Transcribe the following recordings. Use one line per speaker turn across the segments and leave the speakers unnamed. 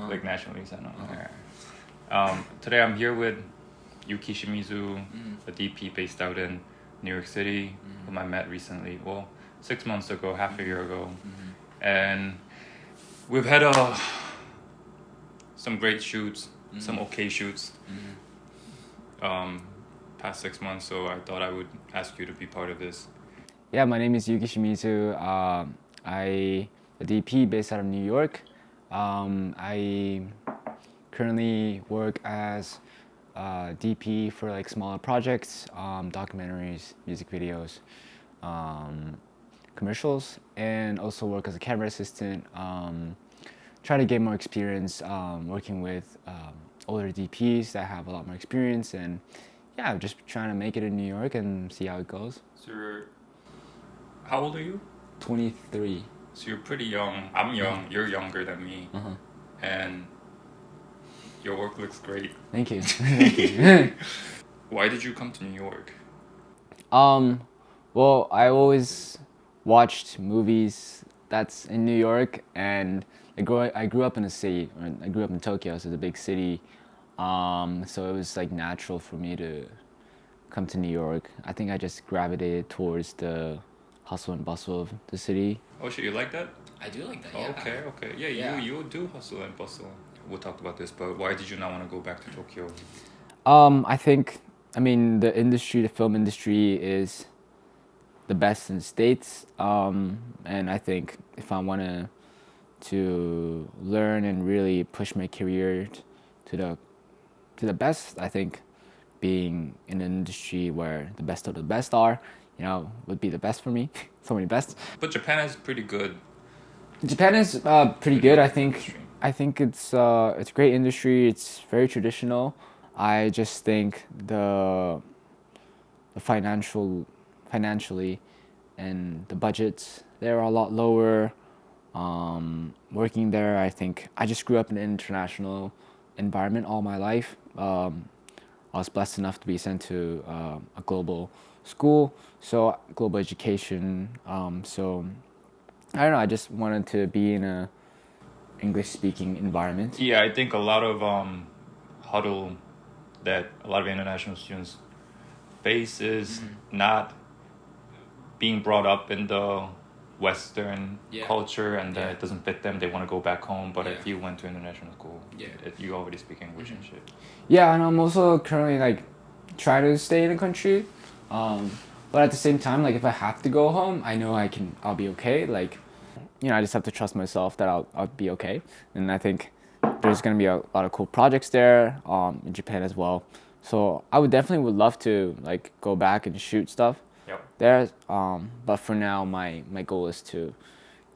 like nationally. Today I'm here with Yuuki Shimizu, a DP based out in New York City, whom I met recently. Well, 6 months ago, half a year ago, and we've had some great shoots, some okay shoots. Past 6 months, so I thought I would ask you to be part of this.
Yeah, my name is Yuuki Shimizu. I a DP based out of New York. I currently work as DP for like smaller projects, documentaries, music videos, commercials, and also work as a camera assistant. Try to get more experience working with older DPs that have a lot more experience, and yeah, I'm just trying to make it in New York and see how it goes.
So how old are you?
23.
So you're pretty young. I'm young. You're younger than me. And your work looks great.
Thank you. Thank you.
Why did you come to New York?
Well, I always watched movies that's in New York, and I grew up in a city. I grew up in Tokyo, so it's a big city. So it was like natural for me to come to New York. I think I just gravitated towards the hustle and bustle of the city.
Oh shit, you like that?
I do like that, yeah.
Okay. Yeah, you do hustle and bustle. We'll talk about this, but why did you not want to go back to Tokyo?
I mean, the film industry is the best in the States. And I think if I want to learn and really push my career to the best, I think being in an industry where the best of the best are, would be the best for me. So many best.
But Japan is pretty good.
Japan is pretty good. I think it's a great industry. It's very traditional. I just think the financially and the budgets there are a lot lower. Working there, I think I just grew up in an international environment all my life. I was blessed enough to be sent to a global school, so global education. So I don't know. I just wanted to be in a English-speaking environment.
Yeah, I think a lot of huddle that a lot of international students face is not being brought up in the Western culture, and that it doesn't fit them. They want to go back home, but if you went to international school, you already speak English and shit. Yeah,
and I'm also currently like trying to stay in the country, but at the same time, like if I have to go home, I know I'll be okay. Like, I just have to trust myself that I'll be okay, and I think there's gonna be a lot of cool projects there in Japan as well. So I would love to like go back and shoot stuff there. But for now, my goal is to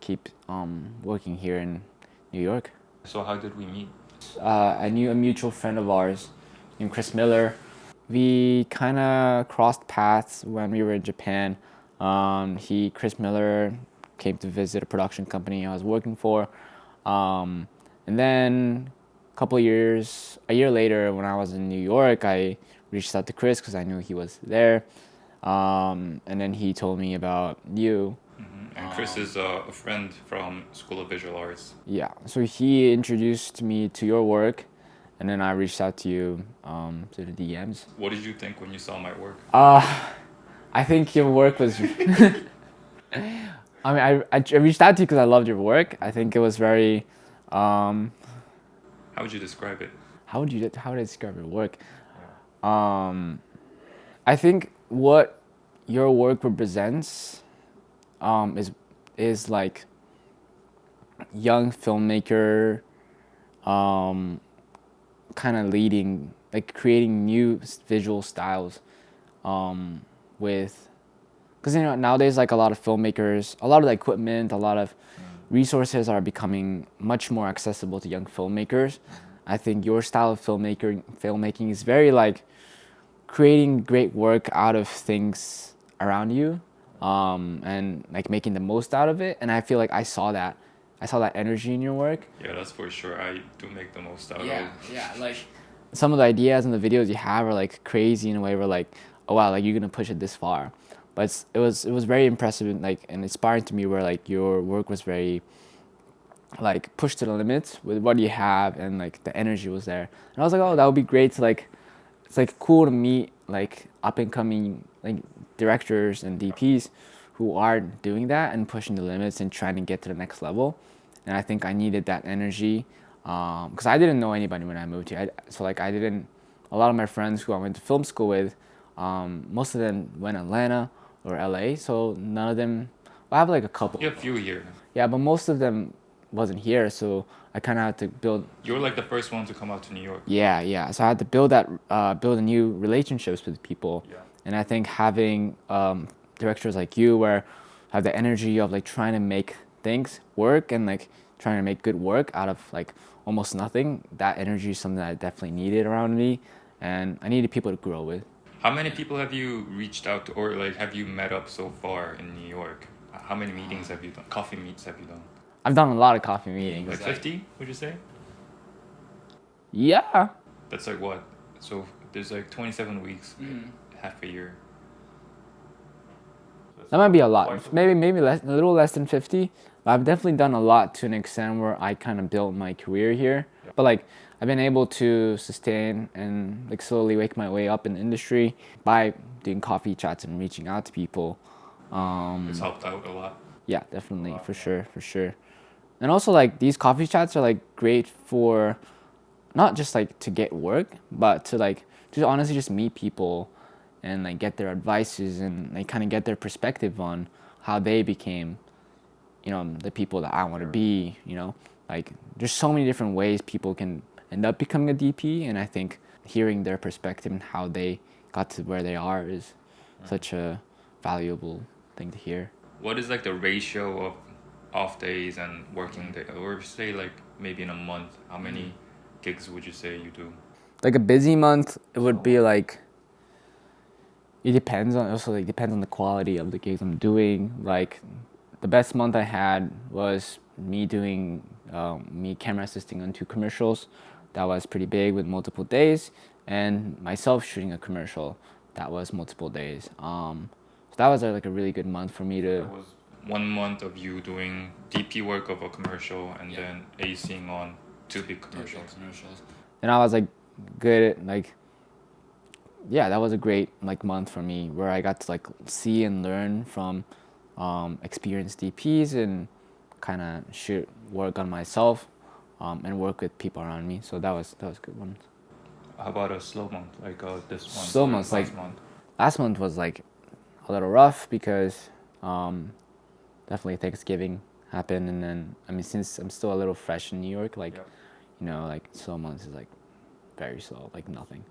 keep working here in New York.
So how did we meet?
I knew a mutual friend of ours named Chris Miller. We kind of crossed paths when we were in Japan. Chris Miller came to visit a production company I was working for. And then a year later, when I was in New York, I reached out to Chris because I knew he was there. And then he told me about you.
And Chris is a friend from School of Visual Arts.
Yeah, so he introduced me to your work, and then I reached out to you to the DMs.
What did you think when you saw my work?
I think your work was... I reached out to you because I loved your work. I think it was very...
How would you describe it?
How would I describe your work? I think what your work represents is like young filmmaker kind of leading, like creating new visual styles because nowadays like a lot of filmmakers, a lot of the equipment, a lot of resources are becoming much more accessible to young filmmakers. I think your style of filmmaking is very like creating great work out of things around you, and like making the most out of it. And I feel like I saw that energy in your work.
Yeah, that's for sure. I do make the most out of.
Yeah, like some of the ideas and the videos you have are like crazy in a way where like, oh wow, like you're gonna push it this far. But it was very impressive and like and inspiring to me where like your work was very like push to the limits with what you have, and like the energy was there. And I was like, oh, that would be great to like, it's like cool to meet like up and coming like directors and DPs who are doing that and pushing the limits and trying to get to the next level. And I think I needed that energy because I didn't know anybody when I moved here. So like I didn't, a lot of my friends who I went to film school with, most of them went to Atlanta or LA. So none of them, well, I have like a couple.
You have a few here.
Yeah, but most of them wasn't here. So I kind of had to build.
You were like the first one to come out to New York.
Yeah. So I had to build that, build new relationships with people.
Yeah.
And I think having directors like you, where have the energy of like trying to make things work and like trying to make good work out of like almost nothing, that energy is something that I definitely needed around me, and I needed people to grow with.
How many people have you reached out to, or like have you met up so far in New York? How many meetings have you done? Coffee meets have you done?
I've done a lot of coffee meetings.
Like 50, would you say?
Yeah.
That's like what? So there's like 27 weeks, half a year.
That might be a lot. Maybe less, a little less than 50. But I've definitely done a lot to an extent where I kind of built my career here. Yeah. But like I've been able to sustain and like slowly make my way up in the industry by doing coffee chats and reaching out to people.
It's helped out a lot.
Yeah, definitely, for sure. And also like these coffee chats are like great for not just like to get work, but to like just honestly just meet people and like get their advices and like kind of get their perspective on how they became, you know, the people that I want to be, you know. Like there's so many different ways people can end up becoming a DP, and I think hearing their perspective and how they got to where they are is such a valuable thing to hear.
What is like the ratio of off days and working days, or say like maybe in a month, how many gigs would you say you do?
Like a busy month, it would be like, it depends on, also like depends on the quality of the gigs I'm doing. Like the best month I had was me doing me camera assisting on 2 commercials. That was pretty big with multiple days, and myself shooting a commercial that was multiple days. So that was like a really good month for me to.
That was 1 month of you doing DP work of a commercial and then acing on 2 big commercials.
And I was like good at like, yeah, that was a great like month for me where I got to like see and learn from experienced DPs and kind of shoot work on myself and work with people around me. So that was a good one.
How about a slow month, like this one?
Slow months, like
month?
Last month was like a little rough because definitely Thanksgiving happened, and then I mean since I'm still a little fresh in New York, like you know, like slow months is like very slow, like nothing.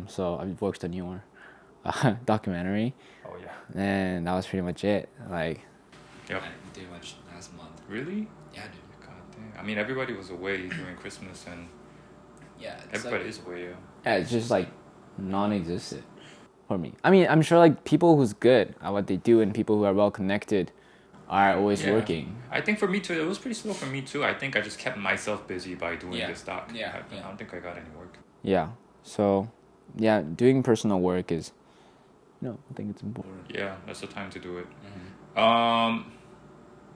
So I worked on your documentary.
Oh yeah.
And that was pretty much it. Like.
Yep.
I didn't do much last month.
Really?
Yeah, dude.
God damn. I mean, everybody was away during Christmas, and
Yeah.
everybody is away.
Yeah, it's just like non-existent for me. I mean, I'm sure like people who's good at what they do and people who are well connected are always working.
I think for me too, it was pretty slow for me too. I think I just kept myself busy by doing this doc.
Yeah.
I don't think I got any work.
Yeah. So, yeah, doing personal work is, no, I think it's important.
Yeah, that's the time to do it.
Mm-hmm.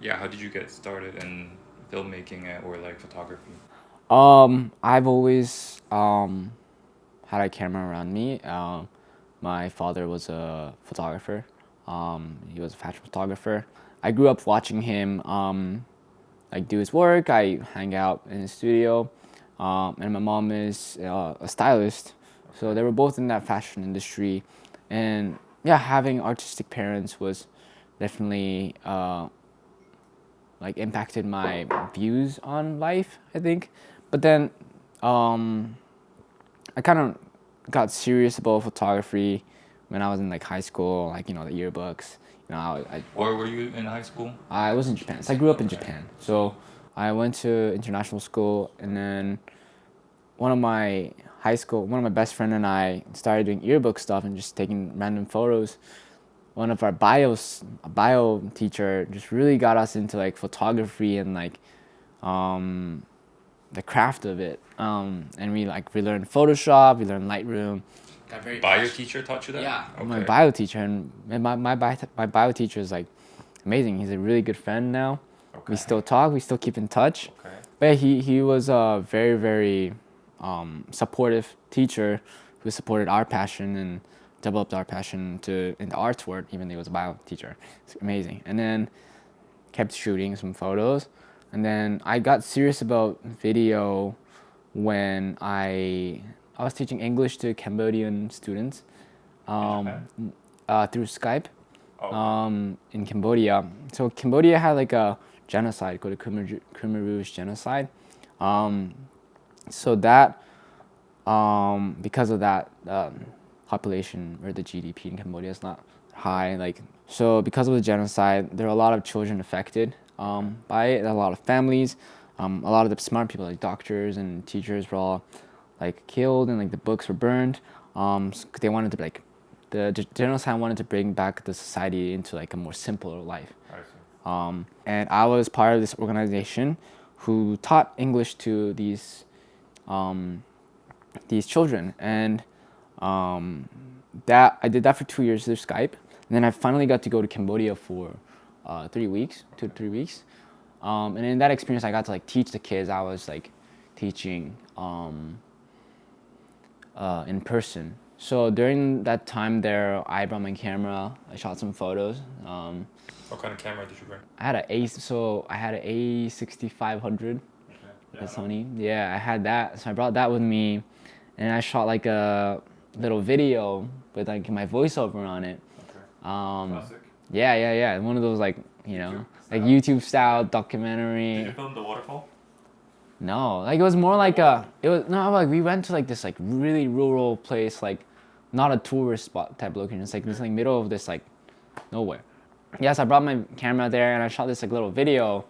Yeah, how did you get started in filmmaking or like photography?
I've always had a camera around me. My father was a photographer. He was a fashion photographer. I grew up watching him like do his work. I hang out in his studio, and my mom is a stylist. So they were both in that fashion industry, and yeah, having artistic parents was definitely like impacted my views on life, I think. But then I kind of got serious about photography when I was in like high school, like, you know, the yearbooks. You know,
Where were you in high school?
I was in Japan. So I grew up in Japan. So I went to international school, and then one of my best friend and I started doing yearbook stuff and just taking random photos. One of our bio teacher just really got us into like photography and like the craft of it. And we learned Photoshop, we learned Lightroom.
Bio teacher taught you that?
Yeah.
Okay.
My bio teacher, and my bio teacher is like amazing. He's a really good friend now.
Okay.
We still talk. We still keep in touch.
Okay.
But he was a very, very supportive teacher who supported our passion and developed our passion in the arts world, even though he was a bio teacher. It's amazing. And then kept shooting some photos. And then I got serious about video when I was teaching English to Cambodian students through Skype in Cambodia. So Cambodia had like a genocide called the Khmer Rouge genocide. So that because of that population or the GDP in Cambodia is not high. So because of the genocide, there are a lot of children affected by it. A lot of families, a lot of the smart people like doctors and teachers were all like killed, and like the books were burned. They wanted to the genocide wanted to bring back the society into like a more simpler life.
I see.
And I was part of this organization who taught English to these children, and that I did that for 2 years through Skype. And then I finally got to go to Cambodia for 3 weeks, 2 to 3 weeks. And in that experience, I got to like teach the kids. I was like teaching in person. So during that time there, I brought my camera. I shot some photos.
What kind of camera did you bring?
I had an A6500.
Yeah.
Sony. Yeah, I had that. So I brought that with me, and I shot like a little video with like my voiceover on it.
Okay.
Classic.
Classic.
Yeah. One of those like YouTube style documentary.
Did you film the waterfall?
No, like it was more like we went to like this like really rural place, like not a tourist spot type location. It's like this like middle of this like nowhere. Yes, I brought my camera there and I shot this like little video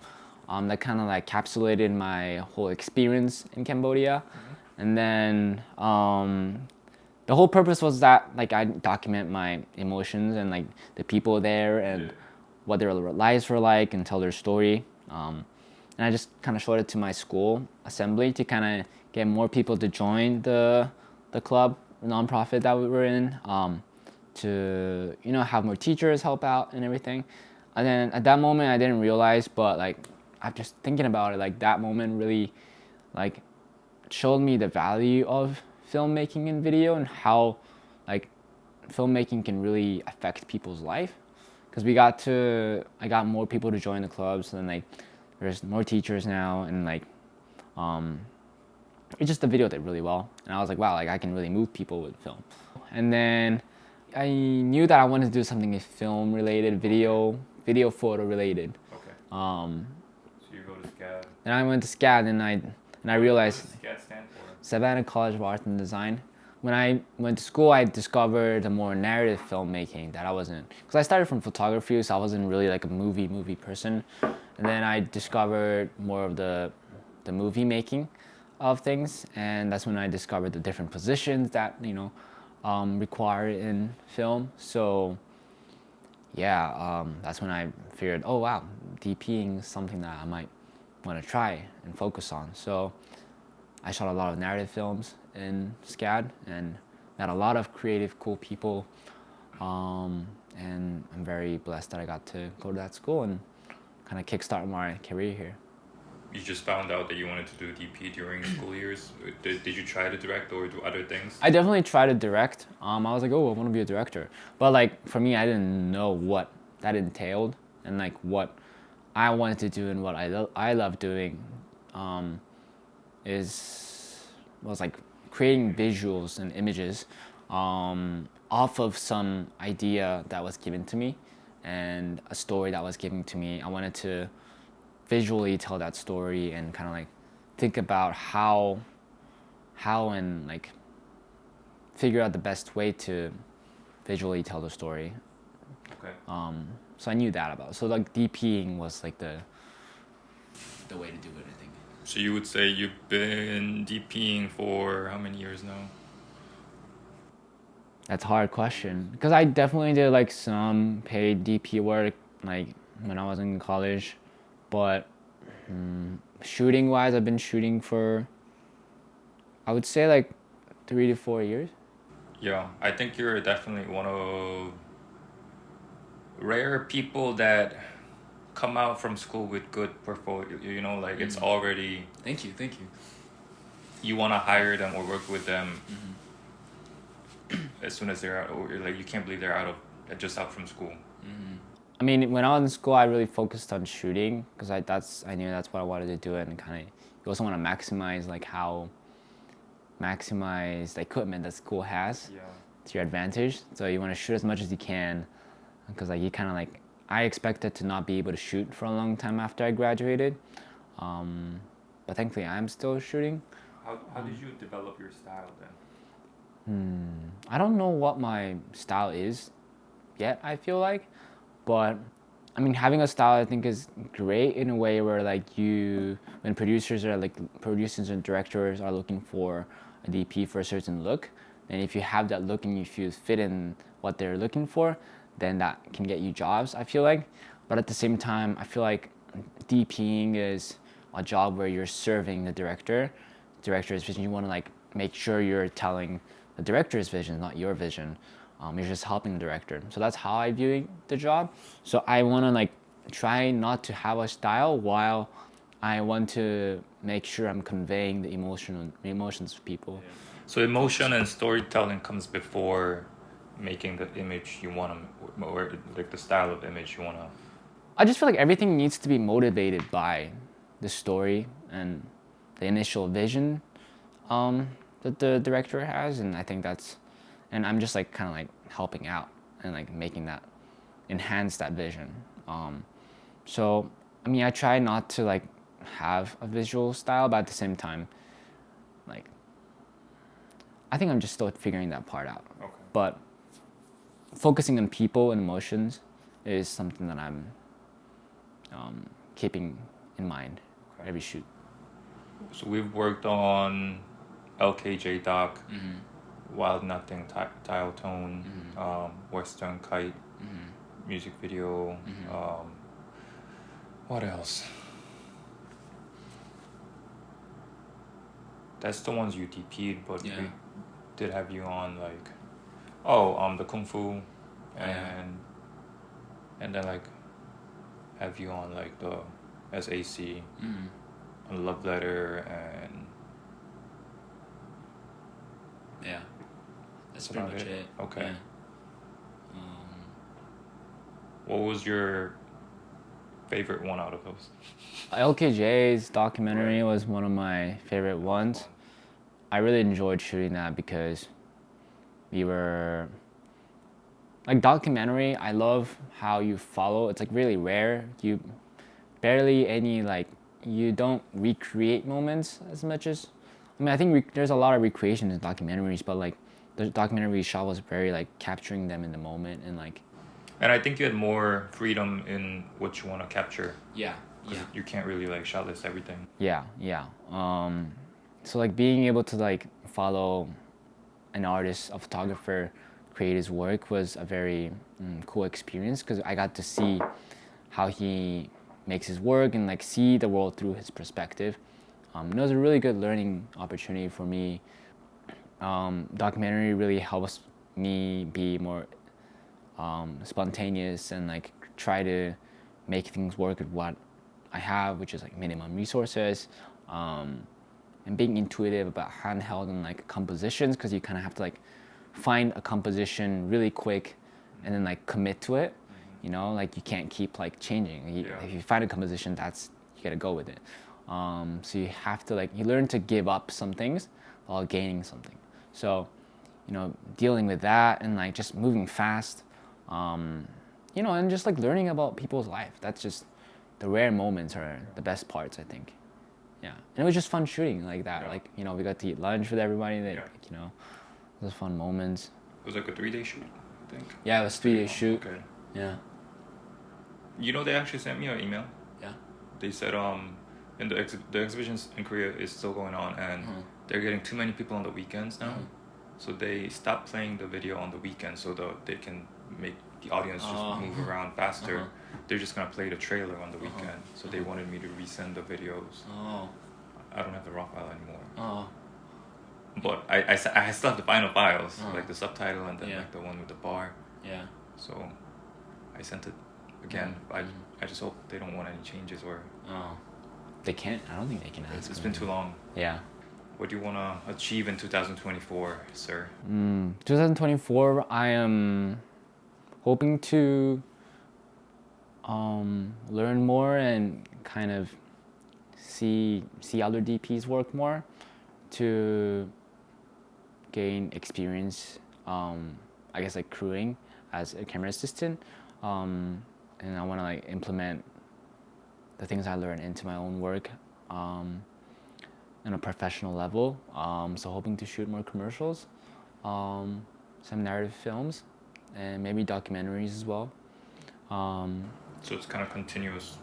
that kind of like encapsulated my whole experience in Cambodia. Mm-hmm. And then the whole purpose was that like I document my emotions and like the people there and what their lives were like and tell their story. And I just kind of showed it to my school assembly to kind of get more people to join the club, nonprofit that we were in, to have more teachers help out and everything. And then at that moment I didn't realize, but like I'm just thinking about it, like that moment really like showed me the value of filmmaking and video and how like filmmaking can really affect people's life. Because I got more people to join the clubs, and like there's more teachers now, and like it just the video did really well, and I was like, wow, like I can really move people with film. And then I knew that I wanted to do something film related, video photo related.
Okay. So you go to SCAD.
And I went to SCAD, and I realized
What does SCAD stand for?
Savannah College of Art and Design. When I went to school, I discovered the more narrative filmmaking that I wasn't, because I started from photography, so I wasn't really like a movie person. And then I discovered more of the movie making of things, and that's when I discovered the different positions that required in film. So yeah, that's when I figured, oh wow, DPing is something that I might want to try and focus on. So I shot a lot of narrative films in SCAD and met a lot of creative, cool people, and I'm very blessed that I got to go to that school and kind of kickstart my career here.
You just found out that you wanted to do DP during school years. Did you try to direct or do other things?
I definitely tried to direct. I was like, oh, I want to be a director. But like for me, I didn't know what that entailed and like what I wanted to do and what I love doing was like creating visuals and images off of some idea that was given to me and a story that was given to me. I wanted to visually tell that story and kind of like think about how and like figure out the best way to visually tell the story.
Okay.
So I knew that about it. So like DPing was like the way to do it, I think.
So you would say you've been DPing for how many years now?
That's a hard question, because I definitely did like some paid DP work like when I was in college, but shooting wise, I've been shooting for, I would say like 3 to 4 years.
Yeah, I think you're definitely one of rare people that come out from school with good portfolio. You know, like it's already.
Thank you.
You want to hire them or work with them as soon as they're out. Or like you can't believe they're just out from school.
I mean, when I was in school, I really focused on shooting because I knew that's what I wanted to do, and kind of you also want to maximize the equipment that school has to your advantage. So you want to shoot as much as you can because like you kind of like I expected to not be able to shoot for a long time after I graduated, but thankfully I'm still shooting.
How did you develop your style then?
I don't know what my style is yet, I feel like, but I mean having a style I think is great in a way where like when producers and directors are looking for a DP for a certain look, and if you have that look and if you fit in what they're looking for, then that can get you jobs, I feel like. But at the same time, I feel like DPing is a job where you're serving the director's vision. You want to like make sure you're telling the director's vision, not your vision. You're just helping the director. So that's how I view the job. So I want to like try not to have a style while I want to make sure I'm conveying the emotions to people.
Yeah. So emotion and storytelling comes before making the image you want to, or like the style of image you want to.
I just feel like everything needs to be motivated by the story and the initial vision that the director has, and I think and I'm just like kind of like helping out and like making that enhance that vision. So I mean I try not to like have a visual style, but at the same time like I think I'm just still figuring that part out.
Okay.
But focusing on people and emotions is something that I'm keeping in mind every shoot.
So we've worked on LKJ Doc, Wild Nothing, Tile Tone, Western Kite, music video. What else? That's the ones you DP'd, but we did have you on like, the Kung Fu, and then like have you on like the SAC, a Love Letter, and
that's pretty much it.
Okay.
Yeah.
What was your favorite one out of those?
LJs Documentary was one of my favorite ones. I really enjoyed shooting that because we were like documentary. I love how you follow. It's like really rare. You barely any like you don't recreate moments as much as. I mean, I think there's a lot of recreation in documentaries, but like the documentary shot was very like capturing them in the moment and like.
And I think you had more freedom in what you want to capture.
Yeah.
You can't really like shot list everything.
Yeah. So like being able to like follow an artist, a photographer, create his work was a very cool experience because I got to see how he makes his work and like see the world through his perspective. It was a really good learning opportunity for me. Documentary really helps me be more spontaneous and like try to make things work with what I have, which is like minimum resources, and being intuitive about handheld and like compositions because you kind of have to like find a composition really quick and then like commit to it. You know, like you can't keep like changing. If you find a composition, you gotta go with it. So you have to like you learn to give up some things while gaining something. So, you know, dealing with that and like just moving fast, you know, and just like learning about people's life. That's just the rare moments are the best parts, I think. Yeah, and it was just fun shooting like that. Like, you know, we got to eat lunch with everybody. That, you know, it was fun moments.
It was like a 3-day shoot, I think.
Yeah, it was 3-day shoot.
Okay.
Yeah.
You know, they actually sent me an email.
Yeah.
They said in the exhibitions in Korea is still going on, and they're getting too many people on the weekends now. So they stopped playing the video on the weekends so that they can make the audience just move around faster. They're just gonna play the trailer on the weekend. So they wanted me to resend the videos. I don't have the raw file anymore. But I still have the final files, like the subtitle and then like the one with the bar.
Yeah.
So I sent it again. I just hope they don't want any changes or
They can't. I don't think they can ask.
it's been too long.
Yeah.
What do you want to achieve in 2024, sir?
2024, I am hoping to learn more and kind of see other DPs work more to gain experience. I guess like crewing as a camera assistant, and I want to like implement the things I learned into my own work on a professional level. So hoping to shoot more commercials, some narrative films, and maybe documentaries as well.
So it's kind of continuous.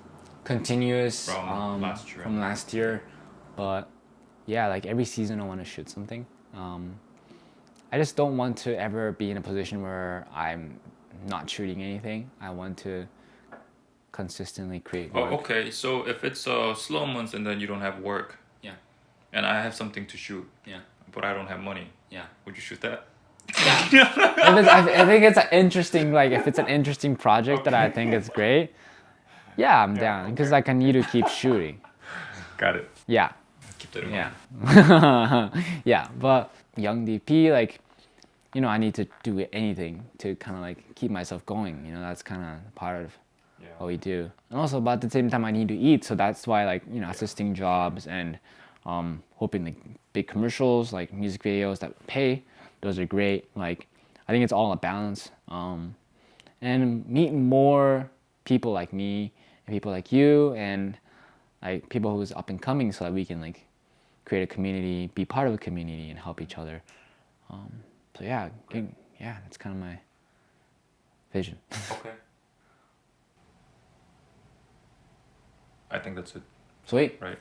From
last year.
From last year, but yeah, like every season I want to shoot something. I just don't want to ever be in a position where I'm not shooting anything. I want to consistently create work.
Oh, okay. So if it's slow months and then you don't have work,
Yeah.
and I have something to shoot,
Yeah.
but I don't have money,
Yeah.
would you shoot that?
I think it's an interesting, like if it's an interesting project that I think is great, yeah, I'm down because like I need to keep shooting.
Got it.
Yeah,
Keep that in
yeah,
mind.
yeah. But young DP, like, you know, I need to do anything to kind of like keep myself going. You know, that's kind of part of what we do. And also, but at the same time, I need to eat, so that's why like assisting jobs and hoping like big commercials, like music videos that pay. Those are great. Like, I think it's all a balance. And meet more people like me and people like you and like people who's up and coming, so that we can like create a community, be part of a community, and help each other. So yeah, that's kind of my vision.
Okay. I think that's it.
Sweet.
Right.